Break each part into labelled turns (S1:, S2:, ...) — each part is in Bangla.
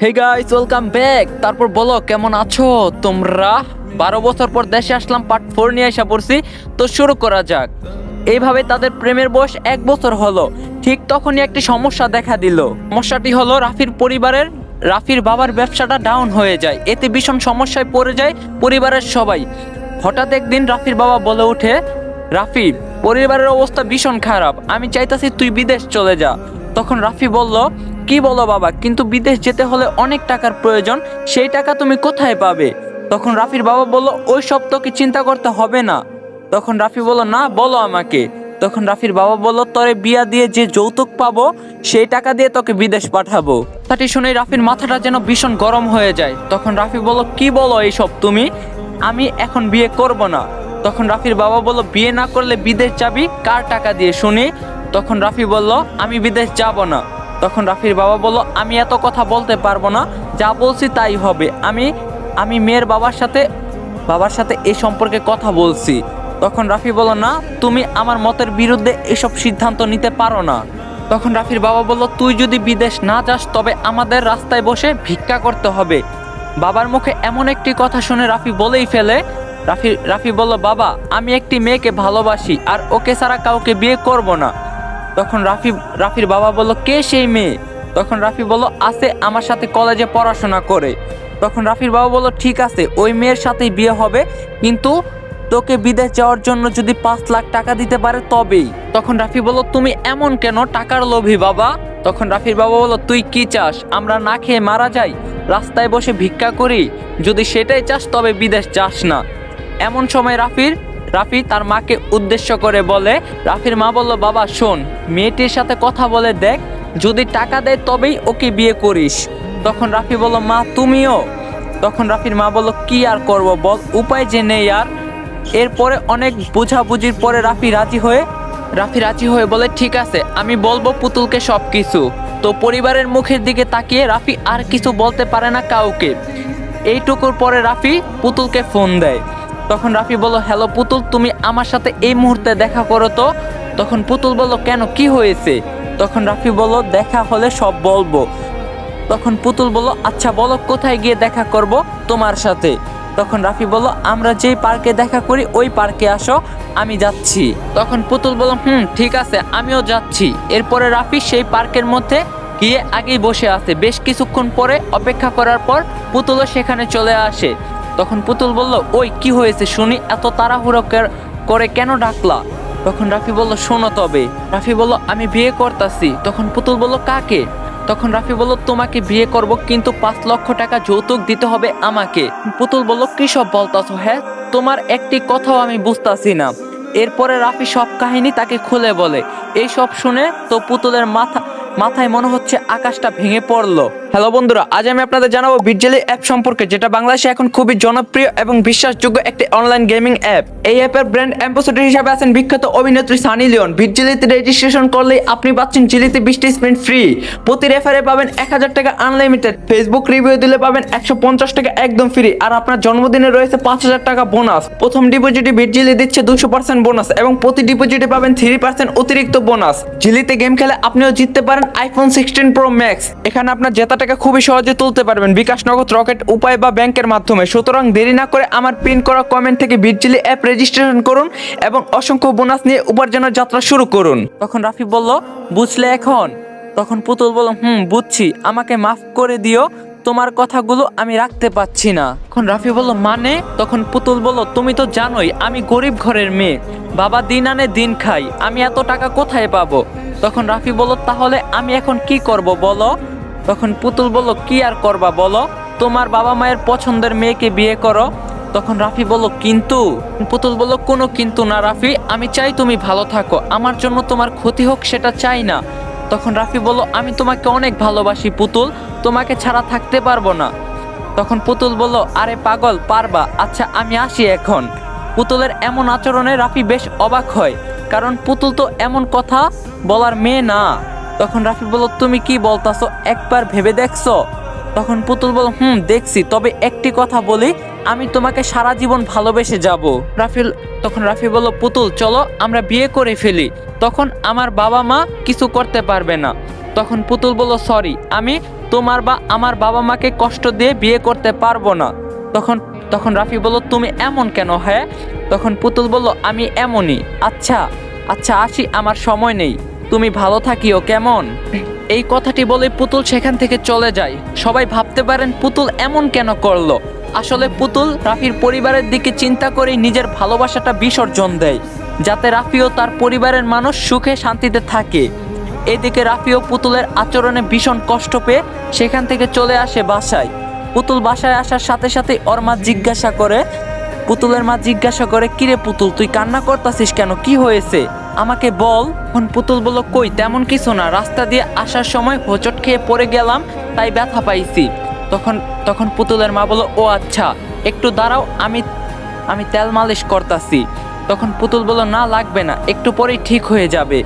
S1: Hey guys, welcome back. তারপর বলো কেমন আছো তোমরা। 12 বছর পর দেশে আসলাম, পার্ট 4 নিয়ে এসে পড়ছি। তো শুরু করা যাক। এইভাবে তাদের প্রেমের বয়স 1 বছর হলো। ঠিক তখনই একটি সমস্যা দেখা দিল। সমস্যাটি হলো রাফির বাবার ব্যবসাটা ডাউন হয়ে যায়। এতে ভীষণ সমস্যায় পড়ে যায় পরিবারের সবাই। হঠাৎ একদিন রাফির বাবা বলে ওঠে, রাফি, পরিবারের অবস্থা ভীষণ খারাপ, আমি চাইতাছি তুই বিদেশ চলে যা। তখন রাফি বলল, কি বলো বাবা, কিন্তু বিদেশ যেতে হলে অনেক টাকার প্রয়োজন, সেই টাকা তুমি কোথায় পাবে? তখন রাফির বাবা বলল, ওই সব তোকে চিন্তা করতে হবে না। তখন রাফি বলল, না বলো আমাকে। তখন রাফির বাবা বলল, তোরে বিয়া দিয়ে যে যৌতুক পাবো সেই টাকা দিয়ে তোকে বিদেশ পাঠাবো। কথাটি শুনে রাফির মাথাটা যেন ভীষণ গরম হয়ে যায়। তখন রাফি বলল, কি বলো এইসব তুমি, আমি এখন বিয়ে করব না। তখন রাফির বাবা বলল, বিয়ে না করলে বিদেশ যাবি কার টাকা দিয়ে শুনি? তখন রাফি বলল, আমি বিদেশ যাব না। তখন রাফির বাবা বলল, আমি এত কথা বলতে পারবো না, যা বলছি তাই হবে। আমি মেয়ের বাবার সাথে এই সম্পর্কে কথা বলছি। তখন রাফি বলল, না, তুমি আমার মতের বিরুদ্ধে এসব সিদ্ধান্ত নিতে পারো না। তখন রাফির বাবা বলল, তুই যদি বিদেশ না যাস তবে আমাদের রাস্তায় বসে ভিক্ষা করতে হবে। বাবার মুখে এমন একটি কথা শুনে রাফি বলেই ফেলে, রাফি বলল, বাবা, আমি একটি মেয়েকে ভালোবাসি আর ওকে ছাড়া কাউকে বিয়ে করব না। তখন রাফির বাবা বলল, কে সেই মেয়ে? তখন রাফি বলল, আছে, আমার সাথে কলেজে পড়াশোনা করে। তখন রাফির বাবা বলল, ঠিক আছে, ওই মেয়ের সাথেই বিয়ে হবে, কিন্তু তোকে বিদেশ যাওয়ার জন্য যদি 5 লাখ টাকা দিতে পারে তবেই। তখন রাফি বলল, তুমি এমন কেন টাকার লোভী বাবা? তখন রাফির বাবা বলল, তুই কি চাস, আমরা না খেয়ে মারা যাই, রাস্তায় বসে ভিক্ষা করি? যদি সেটাই চাস তবে বিদেশ যাস না। এমন সময় রাফি তার মাকে উদ্দেশ্য করে বলে, রাফির মা বলল, বাবা শোন, মেয়েটির সাথে কথা বলে দেখ, যদি টাকা দেয় তবেই ওকে বিয়ে করিস। তখন রাফি বলল, মা তুমিও? তখন রাফির মা বলল, কি আর করব বল, উপায় যে নেই আর। এরপরে অনেক বোঝাবুঝির পরে রাফি রাজি হয়ে বলে, ঠিক আছে, আমি বলবো পুতুলকে সব কিছু। তো পরিবারের মুখের দিকে তাকিয়ে রাফি আর কিছু বলতে পারে না কাউকে। এইটুকুর পরে রাফি পুতুলকে ফোন দেয়। তখন রাফি বলল, হ্যালো পুতুল, তুমি আমার সাথে এই মুহূর্তে দেখা করো তো। তখন পুতুল বলল, কেন, কি হয়েছে? তখন রাফি বলল, দেখা হলে সব বলবো। তখন পুতুল বলল, আচ্ছা বলো, কোথায় গিয়ে দেখা করব তোমার সাথে? তখন রাফি বলল, আমরা যেই পার্কে দেখা করি ওই পার্কে আসো, আমি যাচ্ছি। তখন পুতুল বলল, ঠিক আছে, আমিও যাচ্ছি। এরপরে রাফি সেই পার্কের মধ্যে গিয়ে আগেই বসে আছে। বেশ কিছুক্ষণ পরে অপেক্ষা করার পর পুতুলও সেখানে চলে আসে। তখন পুতুল বলল, ওই কি হয়েছে শুনি, এত তাড়াহুড়ো করে কেন ডাকলা? তখন রাফি বলল, শোনো তবে। রাফি বলল, আমি বিয়ে করতেছি। তখন পুতুল বলল, কাকে? তখন রাফি বলল, তোমাকে বিয়ে করব, কিন্তু 5 লক্ষ টাকা যৌতুক দিতে হবে আমাকে। পুতুল বলল, কি সব বলতাছো? হ্যাঁ, তোমার একটি কথাও আমি বুঝতাছি না। এরপরে রাফি সব কাহিনী তাকে খুলে বলে। এই সব শুনে তো পুতুলের মাথায় মনে হচ্ছে আকাশটা ভেঙে পড়লো। হ্যালো বন্ধুরা, আজ আমি আপনাদের জানাবো বিটজেলি অ্যাপ সম্পর্কে, যেটা বাংলাদেশে এখন খুবই জনপ্রিয় এবং বিশ্বাসযোগ্য একটি অনলাইন গেমিং অ্যাপ। এই অ্যাপের ব্র্যান্ড অ্যাম্বাসেডর হিসেবে আছেন বিখ্যাত অভিনেত্রী সানি লিওন। বিটজেলিতে রেজিস্ট্রেশন করলেই আপনি পাচ্ছেন জিলিতে 20টি স্পিন ফ্রি, প্রতি রেফারে পাবেন 1000 টাকা আনলিমিটেড, ফেসবুক রিভিউ দিলে পাবেন 150 টাকা একদম ফ্রি, আর আপনার জন্মদিনে রয়েছে 5000 টাকা বোনাস। প্রথম ডিপোজিটে বিটজেলি দিচ্ছে 200% বোনাস এবং প্রতি ডিপোজিটে পাবেন 3% অতিরিক্ত বোনাস। জিলিতে গেম খেলে আপনিও জিততে পারেন আইফোন 16 প্রো ম্যাক্স। এখানে আপনার জেতা টাকা খুবই সহজে তুলতে পারবেন বিকাশ, নগদ, রকেট, উপায় বা ব্যাংকের মাধ্যমে। সুতরাং দেরি না করে আমার পিন করা কমেন্ট থেকে বিটজেলি অ্যাপ রেজিস্ট্রেশন করুন এবং অসংখ্য বোনাস নিয়ে উপার্জনের যাত্রা শুরু করুন। তখন রাফি বলল, বুঝলে এখন? তখন পুতুল বলল, বুঝছি, আমাকে মাফ করে দিও, তোমার কথাগুলো আমি রাখতে পাচ্ছি না। এখন রাফি বলল, মানে? তখন পুতুল বলল, তুমি তো জানোই আমি গরিব ঘরের মেয়ে, বাবা দিন আনে দিন খাই, আমি এত টাকা কোথায় পাবো? তখন রাফি বলল, তাহলে আমি এখন কি করব বলো? তখন পুতুল বলল, কি আর করবা বলো, তোমার বাবা মায়ের পছন্দের মেয়েকে বিয়ে করো। তখন রাফি বলল, কিন্তু? পুতুল বলল, কোনো কিন্তু না রাফি, আমি চাই তুমি ভালো থাকো, আমার জন্য তোমার ক্ষতি হোক সেটা চাই না। তখন রাফি বলল, আমি তোমাকে অনেক ভালোবাসি পুতুল, তোমাকে ছাড়া থাকতে পারবো না। তখন পুতুল বলল, আরে পাগল, পারবা, আচ্ছা আমি আসি এখন। পুতুলের এমন আচরণে রাফি বেশ অবাক হয়, কারণ পুতুল তো এমন কথা বলার মেয়ে না। তখন রাফি বলল, তুমি কি বলতাছো, একবার ভেবে দেখছো? তখন পুতুল বলল, দেখছি, তবে একটি কথা বলি, আমি তোমাকে সারা জীবন ভালোবেসে যাব। তখন রাফি বলল, পুতুল চলো আমরা বিয়ে করে ফেলি, তখন আমার বাবা মা কিছু করতে পারবে না। তখন পুতুল বলল, সরি, আমি তোমার বা আমার বাবা মাকে কষ্ট দিয়ে বিয়ে করতে পারবো না। তখন তখন রাফি বলল, তুমি এমন কেন? হ্যাঁ। তখন পুতুল বলল, আমি এমনই। আচ্ছা আচ্ছা আসি, আমার সময় নেই, তুমি ভালো থাকিও কেমন। এই কথাটি বলে পুতুল সেখান থেকে চলে যায়। সবাই ভাবতে পারেন পুতুল এমন কেন করলো। আসলে পুতুল রাফির পরিবারের দিকে চিন্তা করে নিজের ভালোবাসাটা বিসর্জন দেয়, যাতে রাফিও তার পরিবারের মানুষ সুখে শান্তিতে থাকে। এদিকে রাফিও পুতুলের আচরণে ভীষণ কষ্ট পেয়ে সেখান থেকে চলে আসে বাসায়। পুতুল বাসায় আসার সাথে সাথে ওর মা জিজ্ঞাসা করে, পুতুলের মা জিজ্ঞাসা করে, কিরে পুতুল, তুই কান্না করতাছিস কেন, কি হয়েছে আমাকে বল। এখন পুতুল বলল, কই তেমন কিছু না, রাস্তা দিয়ে আসার সময় হোঁচট খেয়ে পড়ে গেলাম, তাই ব্যথা পাইছি। তখন তখন পুতুলের মা বলল, ও আচ্ছা, একটু দাঁড়াও, আমি তেল মালিশ করতাছি। তখন পুতুল বলল, না লাগবে না, একটু পরেই ঠিক হয়ে যাবে।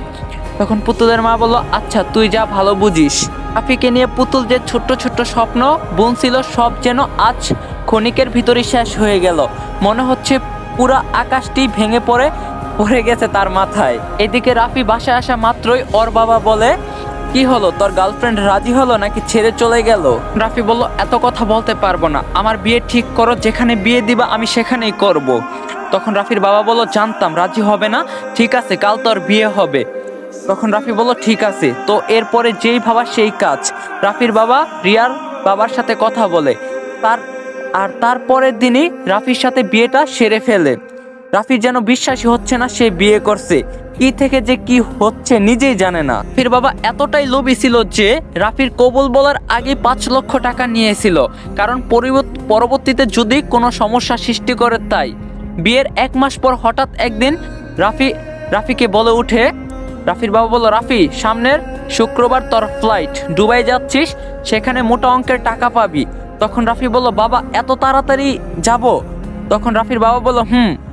S1: তখন পুতুলের মা বলল, আচ্ছা তুই যা ভালো বুঝিস। রাফিকে নিয়ে পুতুল যে ছোট্ট ছোট্ট স্বপ্ন বুনছিল, সব যেন আজ ক্ষণিকের ভিতরে শেষ হয়ে গেল। মনে হচ্ছে পুরা আকাশটি ভেঙে পড়ে গেছে তার মাথায়। এদিকে রাফি বাসায় আসা মাত্রই ওর বাবা বলে, কি হলো, তোর গার্লফ্রেন্ড রাজি হলো নাকি ছেড়ে চলে গেল? রাফি বলল, এত কথা বলতে পারবো না, আমার বিয়ে ঠিক করো, যেখানে বিয়ে দিবা আমি সেখানেই করব। তখন রাফির বাবা বলল, জানতাম রাজি হবে না, ঠিক আছে কাল তোর বিয়ে হবে। তখন রাফি বলল, ঠিক আছে। তো এরপরে যেই ভাবা সেই কাজ। রাফির বাবা রিয়ার বাবার সাথে কথা বলে তারপরের দিনই রাফির সাথে বিয়েটা সেরে ফেলে। রাফির যেন বিশ্বাসই হচ্ছে না সে বিয়ে করছে, কি থেকে যে কি হচ্ছে নিজেই জানে না। রাফির বাবা এতটাই লোভী ছিল যে রাফির কবুল বলার আগে 5 লক্ষ টাকা নিয়েছিল, কারণ পরবর্তীতে যদি কোনো সমস্যা সৃষ্টি করে। তাই বিয়ের 1 মাস পর হঠাৎ একদিন রাফিকে বলে উঠে, রাফির বাবা বলল, রাফি সামনের শুক্রবার তোর ফ্লাইট, দুবাই যাচ্ছিস, সেখানে মোটা অঙ্কের টাকা পাবি। তখন রাফি বলল, বাবা এত তাড়াতাড়ি যাব? তখন রাফির বাবা বলল,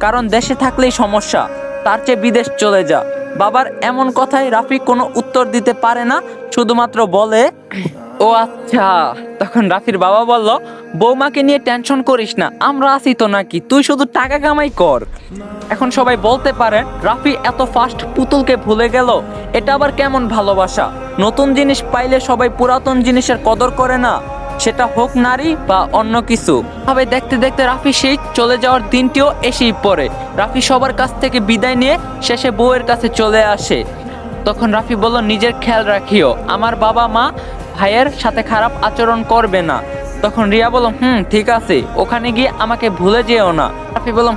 S1: কারণ দেশে থাকলেই সমস্যা, তার চেয়ে বিদেশ চলে যা। বাবার এমন কথায় রাফি কোনো উত্তর দিতে পারে না, শুধুমাত্র বলে, ও আচ্ছা। তখন রাফির বাবা বলল, বৌমাকে নিয়ে টেনশন করিস না, আমরা আছি তো নাকি, তুই শুধু টাকা কামাই কর। এখন সবাই বলতে পারেন রাফি এত ফাস্ট পুতুলকে ভুলে গেল, এটা আবার কেমন ভালোবাসা। নতুন জিনিস পাইলে সবাই পুরাতন জিনিসের কদর করে না, সেটা হোক নারী বা অন্য কিছু। তবে দেখতে দেখতে রাফি সেই চলে যাওয়ার দিনটিও এসেই পড়ে। রাফি সবার কাছ থেকে বিদায় নিয়ে শেষে বউয়ের কাছে চলে আসে। তখন রাফি বলল, নিজের খেয়াল রাখিও, আমার বাবা মা ভাইয়ের সাথে খারাপ আচরণ করবে না। তখন রিয়া বলল, ঠিক আছে, ওখানে গিয়ে আমাকে ভুলে যেও না। রাফি বলল,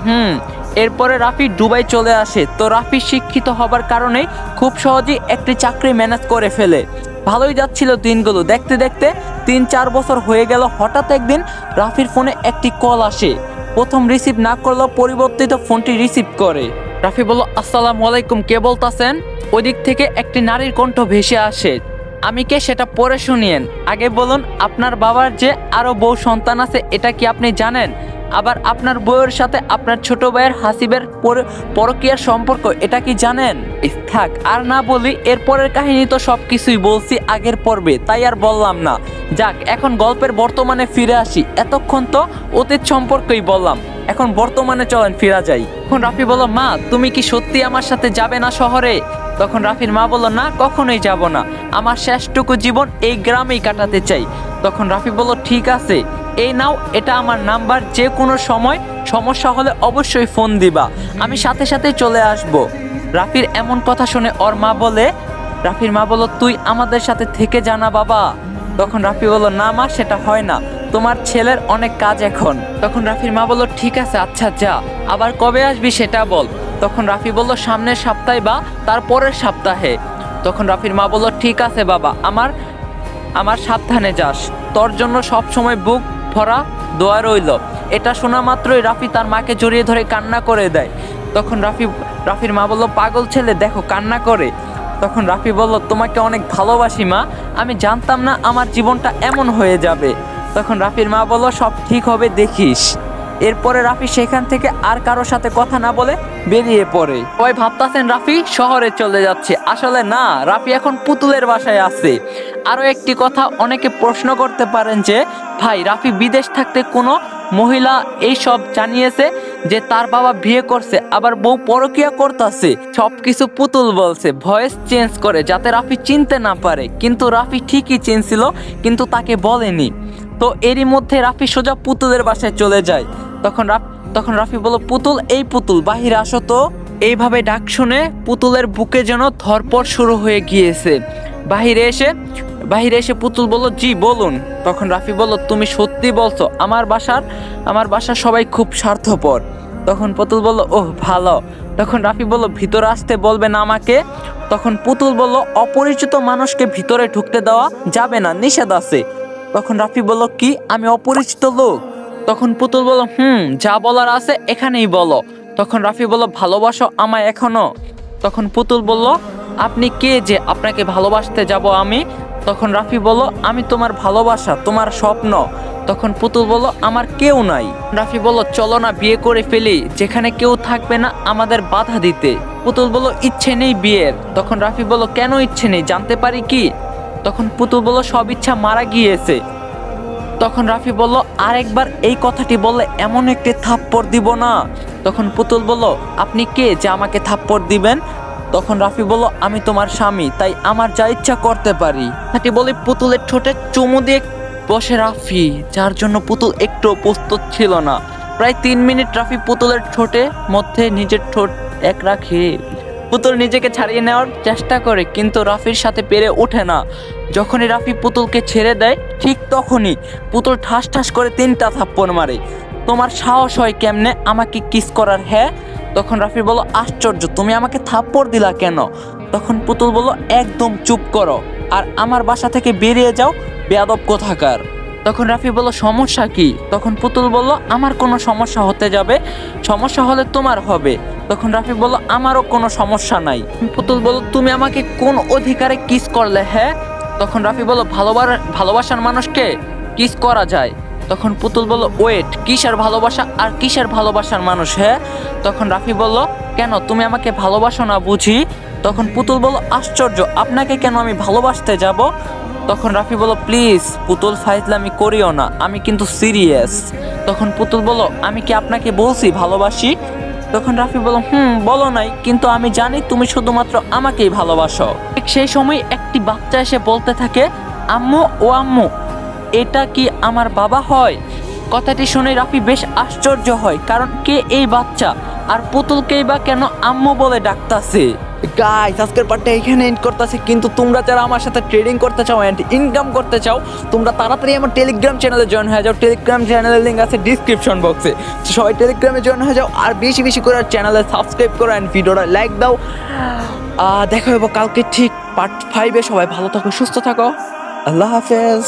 S1: এরপরে রাফি দুবাই চলে আসে। তো রাফি শিক্ষিত হবার কারণে খুব সহজেই একটি চাকরি ম্যানেজ করে ফেলে। ভালোই যাচ্ছিল দিনগুলো, দেখতে দেখতে 3-4 বছর হয়ে গেল। হঠাৎ একদিন রাফির ফোনে একটি কল আসে। প্রথম রিসিভ না করলেও পরিবর্তিত ফোনটি রিসিভ করে। রাফি বলল, আসসালামু আলাইকুম, কে বলতাছেন? ওদিক থেকে একটি নারীর কণ্ঠ ভেসে আসে। আমি কে সেটা পরে শুনিয়েন, আগে বলুন আপনার বাবার যে আরো বউ সন্তান আছে এটা কি আপনি জানেন? আবার আপনার বউয়ের সাথে আপনার ছোট ভাইয়ের হাসিবের পরকীয়ার সম্পর্ক, এটা কি জানেন? থাক আর না বলি, এরপরের কাহিনী তো সবকিছুই বলছি আগের পর্বে, তাই আর বললাম না। যাক, এখন গল্পের বর্তমানে ফিরে আসি। এতক্ষণ তো অতীত সম্পর্কই বললাম, এখন বর্তমানে চলেন ফিরা যাই। এখন রাফি বলল, মা তুমি কি সত্যি আমার সাথে যাবে না শহরে? তখন রাফির মা বলল, না কখনোই যাব না, আমার শেষটুকু জীবন এই গ্রামেই কাটাতে চাই। তখন রাফি বলল, ঠিক আছে, এই নাও, এটা আমার নাম্বার, যে কোনো সময় সমস্যা হলে অবশ্যই ফোন দিবা, আমি সাথে সাথে চলে আসব। রাফির এমন কথা শুনে রাফির মা বলল, তুই আমাদের সাথে থেকে জানা বাবা। তখন রাফি বলল, না মা, সেটা হয় না, তোমার ছেলের অনেক কাজ এখন। তখন রাফির মা বলল, ঠিক আছে, আচ্ছা যা, আবার কবে আসবি সেটা বল। তখন রাফি বলল, সামনের সপ্তাহে বা তার পরের সপ্তাহে। তখন রাফির মা বলল, ঠিক আছে বাবা, আমার সাবধানে যাস, তোর জন্য সব সময় বুক ভরা দোয়া রইল। এটা শোনা মাত্রই রাফি তার মাকে জড়িয়ে ধরে কান্না করে দেয়। তখন রাফির মা বলল, পাগল ছেলে, দেখো কান্না করে। তখন রাফি বলল, তোমাকে অনেক ভালোবাসি মা, আমি জানতাম না আমার জীবনটা এমন হয়ে যাবে। তখন রাফির মা বলল, সব ঠিক হবে, দেখিস। এরপরে রাফি সেখান থেকে আর কারোর সাথে কথা না বলে বেরিয়ে পড়ে। সবাই ভাবতাছেন রাফি শহরে চলে যাচ্ছে, আসলে না, রাফি এখন পুতুলের বাসায় আছে। আরো একটি কথা অনেকে প্রশ্ন করতে পারেন যে, ভাই রাফি বিদেশ থাকতে কোনো মহিলা এই সব জানিয়েছে যে তার বাবা বিয়ে করছে আবার বউ পরকিয়া করতেছে। সবকিছু পুতুল বলছে, ভয়েস চেঞ্জ করে যাতে রাফি চিনতে না পারে, কিন্তু রাফি ঠিকই চিনছিল কিন্তু তাকে বলেনি। তো এরই মধ্যে রাফি সোজা পুতুলের বাসায় চলে যায়। তখন রাফি বলল, পুতুল, এই পুতুল বাহিরে আসো তো। এইভাবে ডাক শুনে পুতুলের বুকে যেন ধড়পড় শুরু হয়ে গিয়েছে। বাহিরে এসে পুতুল বলল, জি বলুন। তখন রাফি বলল, তুমি সত্যি বলছো আমার বাসার সবাই খুব স্বার্থপর। তখন পুতুল বলল, ওহ ভালো। তখন রাফি বলল, ভিতরে আসতে বলবেন আমাকে। তখন পুতুল বলল, অপরিচিত মানুষকে ভিতরে ঢুকতে দেওয়া যাবে না, নিষেধ আছে। তখন রাফি বলল, কি আমি অপরিচিত লোক? তখন পুতুল বলল, যা বলার আছে এখানেই বলো। তখন রাফি বলল, ভালোবাসো আমায় এখনো? তখন পুতুল বলল, আপনি কে যে আপনাকে ভালোবাসতে যাব আমি? তখন রাফি বলল, আমি তোমার ভালোবাসা, তোমার স্বপ্ন। তখন পুতুল বলল, আমার কেউ নাই। রাফি বলল, চলো না বিয়ে করে ফেলি, যেখানে কেউ থাকবে না আমাদের বাধা দিতে। পুতুল বলল, ইচ্ছে নেই বিয়ের। তখন রাফি বলল, কেন ইচ্ছে নেই, জানতে পারি কি? তখন পুতুল বলল, সব ইচ্ছা মারা গিয়েছে। তখন রাফি বলল, আরেকবার এই কথাটি বললে এমন একটি থাপ্পড় দিব না। তখন পুতুল বলল, আপনি কে যে আমাকে থাপ্পড় দিবেন? তখন রাফি বলল, আমি তোমার স্বামী, তাই আমার যা ইচ্ছা করতে পারি। কথাটি বলে পুতুলের ঠোঁটে চুমু দিয়ে বসে রাফি, যার জন্য পুতুল একটু প্রস্তুত ছিল না। প্রায় 3 মিনিট রাফি পুতুলের ঠোঁটের মধ্যে নিজের ঠোঁট এক রাখে। পুতুল নিজেকে ছাড়িয়ে নেওয়ার চেষ্টা করে কিন্তু রাফির সাথে পেরে ওঠে না। যখনই রাফি পুতুলকে ছেড়ে দেয় ঠিক তখনই পুতুল ঠাস ঠাস করে 3টা থাপ্পড় মারে। তোমার সাহস হয় কেমনে আমাকে কিস করার, হ্যাঁ? তখন রাফি বলল, আশ্চর্য, তুমি আমাকে থাপ্পড় দিলা কেন? তখন পুতুল বলল, একদম চুপ করো আর আমার বাসা থেকে বেরিয়ে যাও, বেয়াদব কোথাকার। তখন রাফি বলল, সমস্যা কি? তখন পুতুল বলল, আমার কোনো সমস্যা হতে যাবে? সমস্যা হলে তোমার হবে। তখন রাফি বলল, আমারও কোনো সমস্যা নাই। পুতুল বলল, তুমি আমাকে কোন অধিকারে কিস করলে, হ্যাঁ? তখন রাফি বলল, ভালোবাসার মানুষকে কিস করা যায়। তখন পুতুল বলল, ওয়েট, কিসের ভালোবাসা আর কিসের ভালোবাসার মানুষ, হ্যাঁ? তখন রাফি বলল, কেন তুমি আমাকে ভালোবাসো না বুঝি? তখন পুতুল বলল, আশ্চর্য, আপনাকে কেন আমি ভালোবাসতে যাব? তখন রাফি বলল, প্লিজ পুতুল, ফাইজলামি করিও না, আমি কিন্তু সিরিয়াস। তখন পুতুল বলল, আমি কি আপনাকে বলছি ভালোবাসি? তখন রাফি বলল, বলো নাই, কিন্তু আমি জানি তুমি শুধুমাত্র আমাকেই ভালোবাসো। ঠিক সেই সময় একটি বাচ্চা এসে বলতে থাকে, আম্মু, ও আম্মু, এটা কি আমার বাবা হয়? কথাটি শুনে রাফি বেশ আশ্চর্য হয়, কারণ কে এই বাচ্চা আর পুতুলকেই বা কেন আম্মু বলে ডাকতাছে। গাইস, আজকের পার্টটা এখানে এন্ড করতেছি, কিন্তু তোমরা যারা আমার সাথে ট্রেডিং করতে চাও এন্ড ইনকাম করতে চাও, তোমরা তাড়াতাড়ি আমার টেলিগ্রাম চ্যানেলে জয়েন হয়ে যাও। টেলিগ্রাম চ্যানেলের লিঙ্ক আছে ডিসক্রিপশন বক্সে। সবাই টেলিগ্রামে জয়েন হয়ে যাও আর বেশি বেশি করে চ্যানেলে সাবস্ক্রাইব করো এন্ড ভিডিওটা লাইক দাও। দেখা হবে কালকে ঠিক পার্ট 5-এ। সবাই ভালো থাকো, সুস্থ থাকো, আল্লাহ হাফেজ।